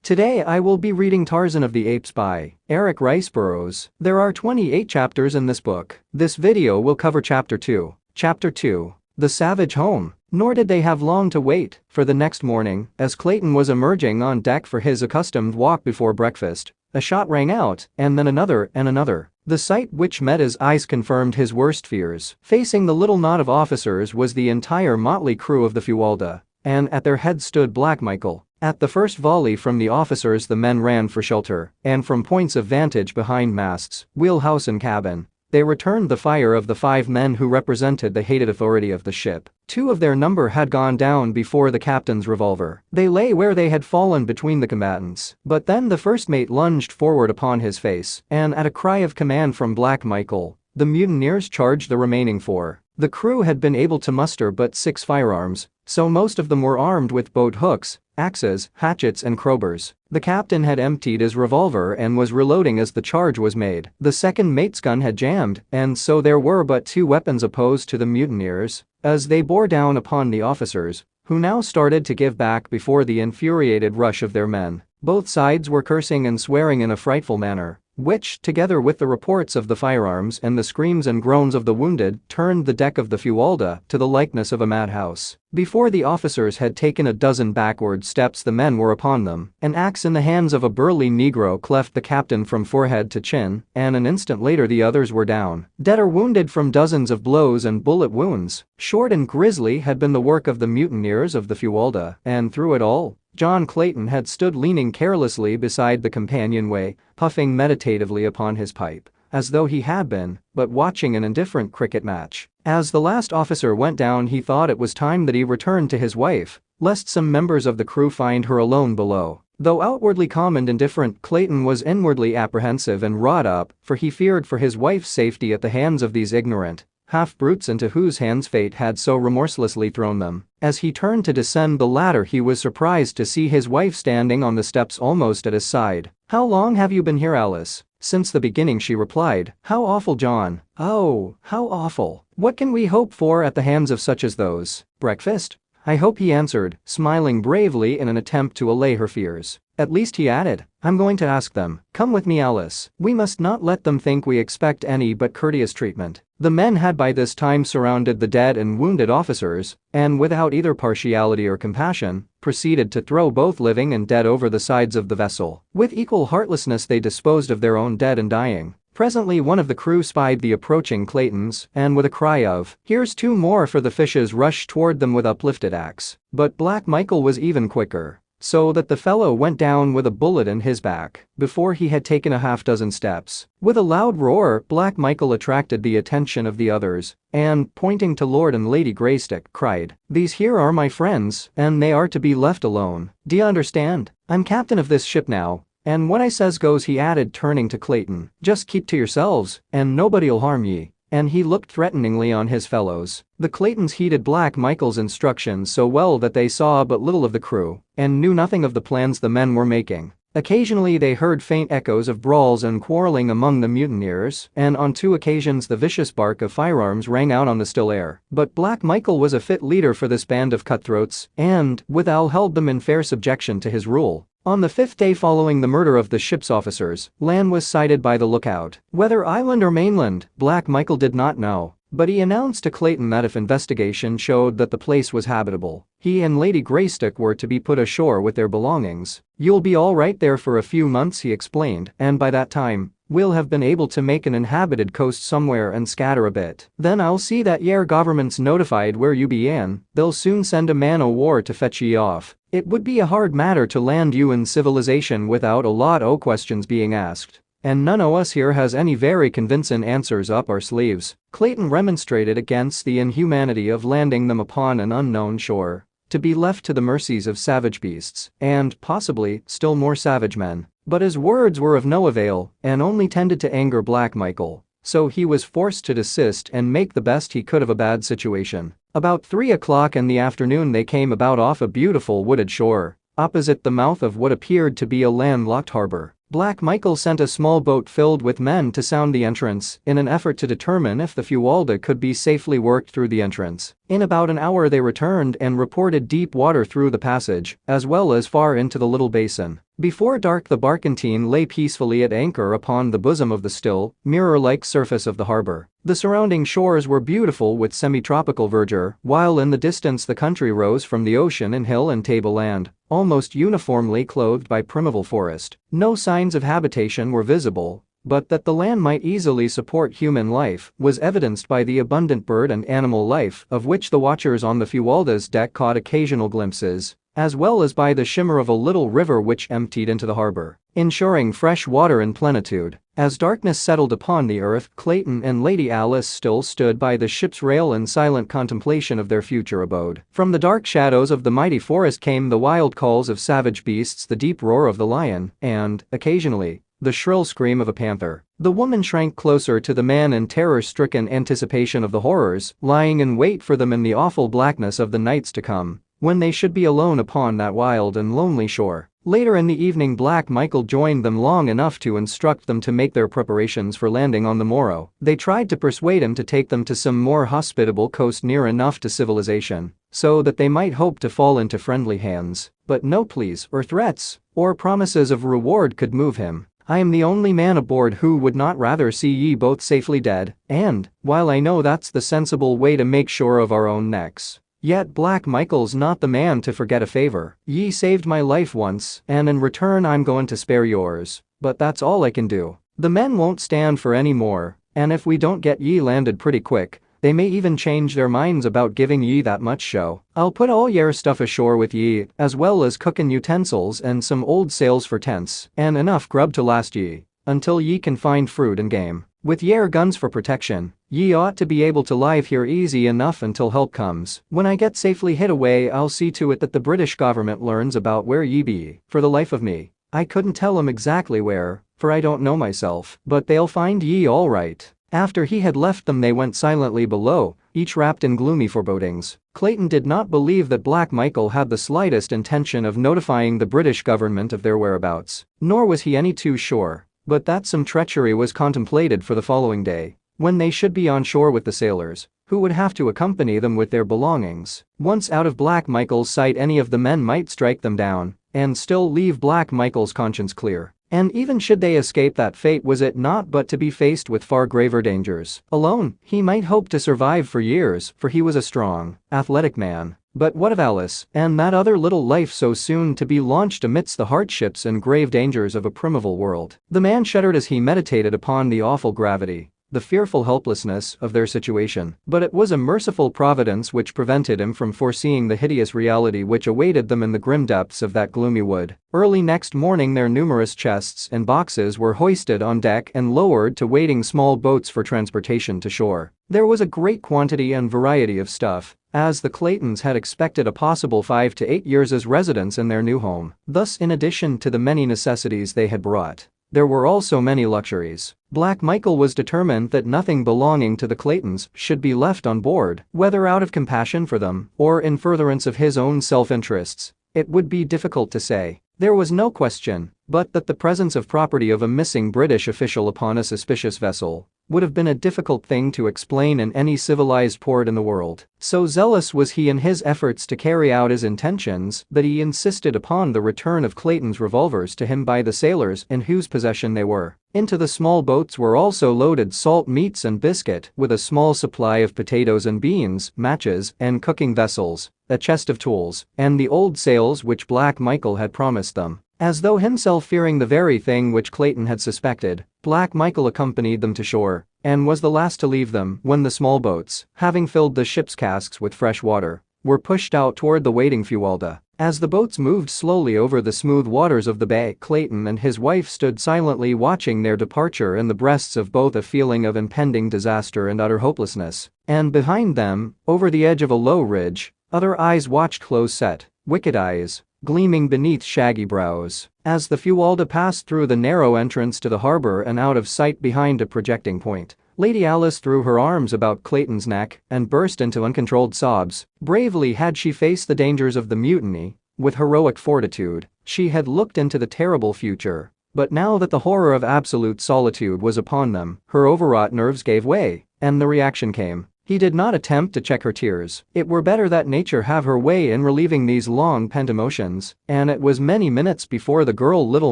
Today I will be reading Tarzan of the Apes by Eric Rice Burroughs. There are 28 chapters in this book. This video will cover Chapter 2. Chapter 2. The Savage Home. Nor did they have long to wait, for the next morning, as Clayton was emerging on deck for his accustomed walk before breakfast, a shot rang out, and then another and another. The sight which met his eyes confirmed his worst fears. Facing the little knot of officers was the entire motley crew of the Fuwalda, and at their head stood Black Michael. At the first volley from the officers, the men ran for shelter, and from points of vantage behind masts, wheelhouse and cabin, they returned the fire of the 5 men who represented the hated authority of the ship. 2 of their number had gone down before the captain's revolver. They lay where they had fallen between the combatants, but then the first mate lunged forward upon his face, and at a cry of command from Black Michael, the mutineers charged the remaining 4. The crew had been able to muster but 6 firearms, so most of them were armed with boat hooks, axes, hatchets and crowbars. The captain had emptied his revolver and was reloading as the charge was made. The second mate's gun had jammed, and so there were but 2 weapons opposed to the mutineers, as they bore down upon the officers, who now started to give back before the infuriated rush of their men. Both sides were cursing and swearing in a frightful manner, which, together with the reports of the firearms and the screams and groans of the wounded, turned the deck of the Fuwalda to the likeness of a madhouse. Before the officers had taken a dozen backward steps, the men were upon them. An axe in the hands of a burly Negro cleft the captain from forehead to chin, and an instant later the others were down, dead or wounded from dozens of blows and bullet wounds. Short and grisly had been the work of the mutineers of the Fuwalda, and through it all, John Clayton had stood leaning carelessly beside the companionway, puffing meditatively upon his pipe, as though he had been but watching an indifferent cricket match. As the last officer went down, he thought it was time that he returned to his wife, lest some members of the crew find her alone below. Though outwardly calm and indifferent, Clayton was inwardly apprehensive and wrought up, for he feared for his wife's safety at the hands of these ignorant half-brutes into whose hands fate had so remorselessly thrown them. As he turned to descend the ladder, he was surprised to see his wife standing on the steps almost at his side. "How long have you been here, Alice?" "Since the beginning," she replied. "How awful, John." "Oh, how awful. What can we hope for at the hands of such as those?" "Breakfast, I hope," he answered, smiling bravely in an attempt to allay her fears. "At least," he added, "I'm going to ask them. Come with me, Alice. We must not let them think we expect any but courteous treatment." The men had by this time surrounded the dead and wounded officers, and without either partiality or compassion, proceeded to throw both living and dead over the sides of the vessel. With equal heartlessness they disposed of their own dead and dying. Presently one of the crew spied the approaching Claytons, and with a cry of, "Here's 2 more for the fishes," rushed toward them with uplifted axe. But Black Michael was even quicker, so that the fellow went down with a bullet in his back before he had taken a half-dozen steps. With a loud roar, Black Michael attracted the attention of the others, and, pointing to Lord and Lady Greystick, cried, "These here are my friends, and they are to be left alone. D'ye understand? I'm captain of this ship now, and what I says goes," he added, turning to Clayton. "Just keep to yourselves, and nobody'll harm ye." And he looked threateningly on his fellows. The Claytons heeded Black Michael's instructions so well that they saw but little of the crew, and knew nothing of the plans the men were making. Occasionally they heard faint echoes of brawls and quarreling among the mutineers, and on 2 occasions the vicious bark of firearms rang out on the still air. But Black Michael was a fit leader for this band of cutthroats, and, withal, held them in fair subjection to his rule. On the 5th day following the murder of the ship's officers, land was sighted by the lookout. Whether island or mainland, Black Michael did not know, but he announced to Clayton that if investigation showed that the place was habitable, he and Lady Greystick were to be put ashore with their belongings. "You'll be all right there for a few months," he explained, "and by that time, we'll have been able to make an inhabited coast somewhere and scatter a bit. Then I'll see that yer government's notified where you be in. They'll soon send a man o' war to fetch ye off. It would be a hard matter to land you in civilization without a lot o' questions being asked. And none o' us here has any very convincin' answers up our sleeves." Clayton remonstrated against the inhumanity of landing them upon an unknown shore, to be left to the mercies of savage beasts, and, possibly, still more savage men. But his words were of no avail, and only tended to anger Black Michael, so he was forced to desist and make the best he could of a bad situation. About 3 o'clock in the afternoon they came about off a beautiful wooded shore, opposite the mouth of what appeared to be a landlocked harbor. Black Michael sent a small boat filled with men to sound the entrance in an effort to determine if the Fuwalda could be safely worked through the entrance. In about an hour they returned and reported deep water through the passage, as well as far into the little basin. Before dark the barkentine lay peacefully at anchor upon the bosom of the still, mirror-like surface of the harbor. The surrounding shores were beautiful with semi-tropical verdure, while in the distance the country rose from the ocean in hill and tableland, almost uniformly clothed by primeval forest. No signs of habitation were visible, but that the land might easily support human life was evidenced by the abundant bird and animal life of which the watchers on the Fualda's deck caught occasional glimpses, as well as by the shimmer of a little river which emptied into the harbor, ensuring fresh water in plenitude. As darkness settled upon the earth, Clayton and Lady Alice still stood by the ship's rail in silent contemplation of their future abode. From the dark shadows of the mighty forest came the wild calls of savage beasts, the deep roar of the lion, and, occasionally, the shrill scream of a panther. The woman shrank closer to the man in terror-stricken anticipation of the horrors lying in wait for them in the awful blackness of the nights to come, when they should be alone upon that wild and lonely shore. Later in the evening Black Michael joined them long enough to instruct them to make their preparations for landing on the morrow. They tried to persuade him to take them to some more hospitable coast near enough to civilization, so that they might hope to fall into friendly hands, but no pleas or threats or promises of reward could move him. I am the only man aboard who would not rather see ye both safely dead, and, while I know that's the sensible way to make sure of our own necks, yet Black Michael's not the man to forget a favor. Ye saved my life once, and in return I'm going to spare yours, but that's all I can do. The men won't stand for any more, and if we don't get ye landed pretty quick, they may even change their minds about giving ye that much show. I'll put all yer stuff ashore with ye, as well as cookin' utensils and some old sails for tents, and enough grub to last ye, until ye can find fruit and game. With yer guns for protection, ye ought to be able to live here easy enough until help comes. When I get safely hid away I'll see to it that the British government learns about where ye be. For the life of me, I couldn't tell 'em exactly where, for I don't know myself, but they'll find ye all right. After he had left them they went silently below, each wrapped in gloomy forebodings. Clayton did not believe that Black Michael had the slightest intention of notifying the British government of their whereabouts, nor was he any too sure, but that some treachery was contemplated for the following day, when they should be on shore with the sailors, who would have to accompany them with their belongings. Once out of Black Michael's sight any of the men might strike them down, and still leave Black Michael's conscience clear. And even should they escape that fate was it not but to be faced with far graver dangers. Alone, he might hope to survive for years, for he was a strong, athletic man. But what of Alice, and that other little life so soon to be launched amidst the hardships and grave dangers of a primeval world? The man shuddered as he meditated upon the awful gravity, the fearful helplessness of their situation. But it was a merciful providence which prevented him from foreseeing the hideous reality which awaited them in the grim depths of that gloomy wood. Early next morning their numerous chests and boxes were hoisted on deck and lowered to waiting small boats for transportation to shore. There was a great quantity and variety of stuff, as the Claytons had expected a possible 5 to 8 years as residence in their new home. Thus, in addition to the many necessities they had brought, there were also many luxuries. Black Michael was determined that nothing belonging to the Claytons should be left on board, whether out of compassion for them or in furtherance of his own self-interests. It would be difficult to say. There was no question but that the presence of property of a missing British official upon a suspicious vessel would have been a difficult thing to explain in any civilized port in the world. So zealous was he in his efforts to carry out his intentions that he insisted upon the return of Clayton's revolvers to him by the sailors in whose possession they were. Into the small boats were also loaded salt meats and biscuit, with a small supply of potatoes and beans, matches and cooking vessels, a chest of tools, and the old sails which Black Michael had promised them. As though himself fearing the very thing which Clayton had suspected, Black Michael accompanied them to shore, and was the last to leave them when the small boats, having filled the ship's casks with fresh water, were pushed out toward the waiting Fualda. As the boats moved slowly over the smooth waters of the bay, Clayton and his wife stood silently watching their departure in the breasts of both a feeling of impending disaster and utter hopelessness. And behind them, over the edge of a low ridge, other eyes watched close-set, wicked eyes, gleaming beneath shaggy brows, as the Fualda passed through the narrow entrance to the harbor and out of sight behind a projecting point. Lady Alice threw her arms about Clayton's neck and burst into uncontrolled sobs. Bravely had she faced the dangers of the mutiny, with heroic fortitude. She had looked into the terrible future, but now that the horror of absolute solitude was upon them, her overwrought nerves gave way, and the reaction came. He did not attempt to check her tears. It were better that nature have her way in relieving these long pent emotions, and it was many minutes before the girl, little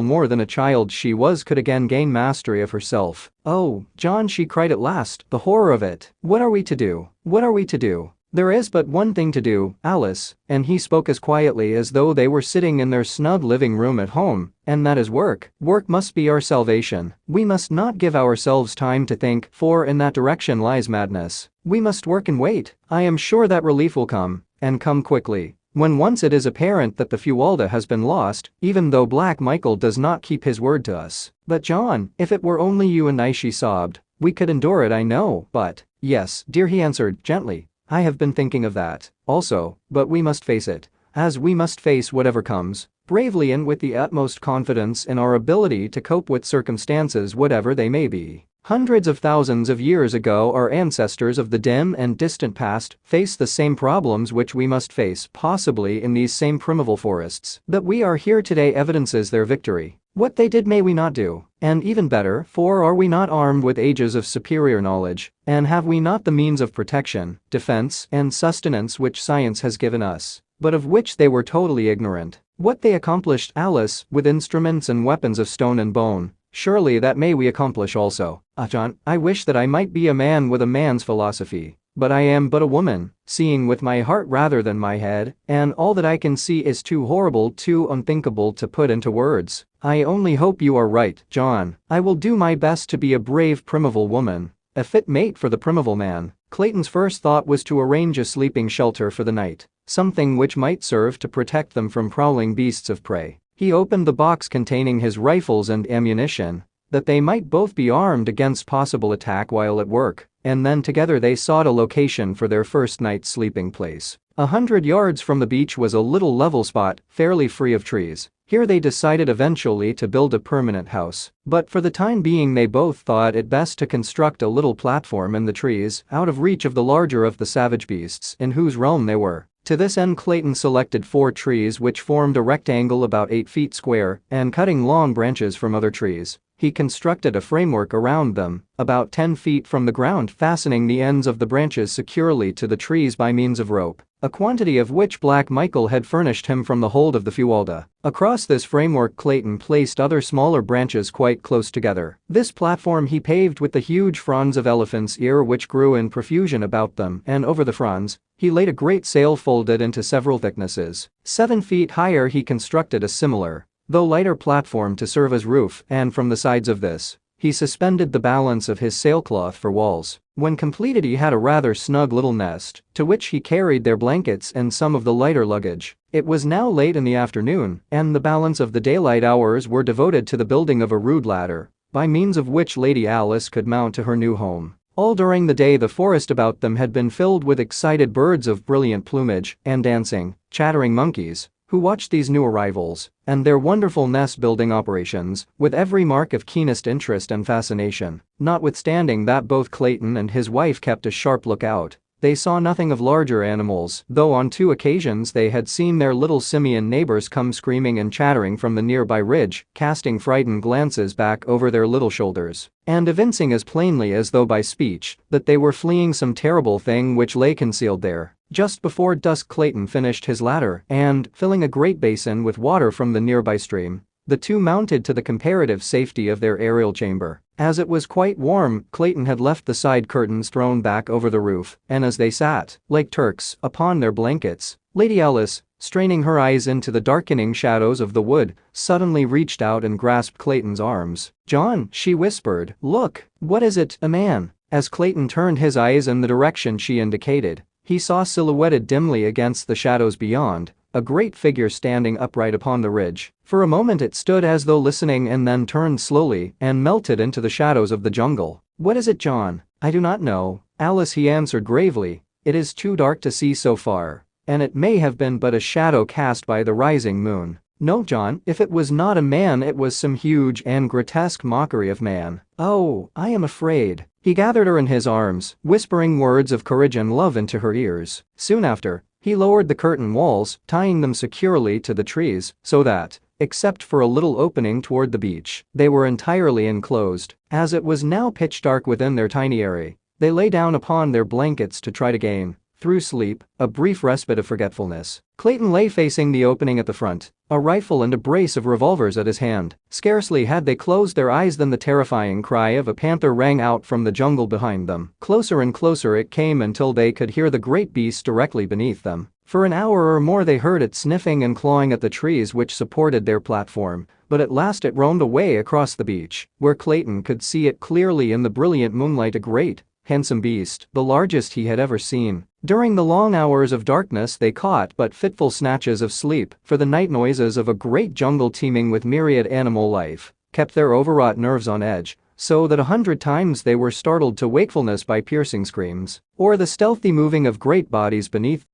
more than a child she was, could again gain mastery of herself. "Oh, John," she cried at last, "the horror of it. What are we to do? What are we to do?" "There is but one thing to do, Alice," and he spoke as quietly as though they were sitting in their snug living room at home, "and that is work. Work must be our salvation. We must not give ourselves time to think, for in that direction lies madness. We must work and wait. I am sure that relief will come, and come quickly. When once it is apparent that the Fuwalda has been lost, even though Black Michael does not keep his word to us." "But John, if it were only you and I," she sobbed. "We could endure it, I know, but—" "Yes, dear," he answered gently. "I have been thinking of that, also, but we must face it, as we must face whatever comes, bravely and with the utmost confidence in our ability to cope with circumstances whatever they may be. Hundreds of thousands of years ago our ancestors of the dim and distant past faced the same problems which we must face, possibly in these same primeval forests. That we are here today evidences their victory. What they did may we not do, and even better, for are we not armed with ages of superior knowledge, and have we not the means of protection, defense, and sustenance which science has given us, but of which they were totally ignorant? What they accomplished, Alice, with instruments and weapons of stone and bone, surely that may we accomplish also. Ah, John, I wish that I might be a man with a man's philosophy. But I am but a woman, seeing with my heart rather than my head, and all that I can see is too horrible, too unthinkable to put into words. I only hope you are right, John. I will do my best to be a brave primeval woman, a fit mate for the primeval man." Clayton's first thought was to arrange a sleeping shelter for the night, something which might serve to protect them from prowling beasts of prey. He opened the box containing his rifles and ammunition, that they might both be armed against possible attack while at work, and then together they sought a location for their first night's sleeping place. 100 yards from the beach was a little level spot, fairly free of trees. Here they decided eventually to build a permanent house, but for the time being they both thought it best to construct a little platform in the trees, out of reach of the larger of the savage beasts in whose realm they were. To this end Clayton selected 4 trees which formed a rectangle about 8 feet square, and cutting long branches from other trees, he constructed a framework around them, about 10 feet from the ground, fastening the ends of the branches securely to the trees by means of rope, a quantity of which Black Michael had furnished him from the hold of the Fuwalda. Across this framework Clayton placed other smaller branches quite close together. This platform he paved with the huge fronds of elephant's ear which grew in profusion about them, and over the fronds, he laid a great sail folded into several thicknesses. 7 feet higher he constructed a similar, though lighter platform to serve as roof, and from the sides of this, he suspended the balance of his sailcloth for walls. When completed he had a rather snug little nest, to which he carried their blankets and some of the lighter luggage. It was now late in the afternoon, and the balance of the daylight hours were devoted to the building of a rude ladder, by means of which Lady Alice could mount to her new home. All during the day the forest about them had been filled with excited birds of brilliant plumage, and dancing, chattering monkeys, who watched these new arrivals and their wonderful nest-building operations with every mark of keenest interest and fascination. Notwithstanding that both Clayton and his wife kept a sharp lookout, they saw nothing of larger animals, though on 2 occasions they had seen their little simian neighbors come screaming and chattering from the nearby ridge, casting frightened glances back over their little shoulders, and evincing as plainly as though by speech that they were fleeing some terrible thing which lay concealed there. Just before dusk Clayton finished his ladder and, filling a great basin with water from the nearby stream, the two mounted to the comparative safety of their aerial chamber. As it was quite warm, Clayton had left the side curtains thrown back over the roof, and as they sat, like Turks, upon their blankets, Lady Alice, straining her eyes into the darkening shadows of the wood, suddenly reached out and grasped Clayton's arms. "John," she whispered, "look, what is it, a man?" As Clayton turned his eyes in the direction she indicated, he saw silhouetted dimly against the shadows beyond, a great figure standing upright upon the ridge. For a moment it stood as though listening and then turned slowly and melted into the shadows of the jungle. "What is it, John?" "I do not know, Alice," he answered gravely. "It is too dark to see so far, and it may have been but a shadow cast by the rising moon." "No, John, if it was not a man it was some huge and grotesque mockery of man. Oh, I am afraid." He gathered her in his arms, whispering words of courage and love into her ears. Soon after, he lowered the curtain walls, tying them securely to the trees, so that, except for a little opening toward the beach, they were entirely enclosed. As it was now pitch dark within their tiny eyrie, They lay down upon their blankets to try to gain, through sleep, a brief respite of forgetfulness. Clayton lay facing the opening at the front, a rifle and a brace of revolvers at his hand. Scarcely had they closed their eyes than the terrifying cry of a panther rang out from the jungle behind them. Closer and closer it came until they could hear the great beast directly beneath them. For an hour or more they heard it sniffing and clawing at the trees which supported their platform, but at last it roamed away across the beach, where Clayton could see it clearly in the brilliant moonlight, a great, handsome beast, the largest he had ever seen. During the long hours of darkness they caught but fitful snatches of sleep, for the night noises of a great jungle teeming with myriad animal life kept their overwrought nerves on edge, so that 100 times they were startled to wakefulness by piercing screams, or the stealthy moving of great bodies beneath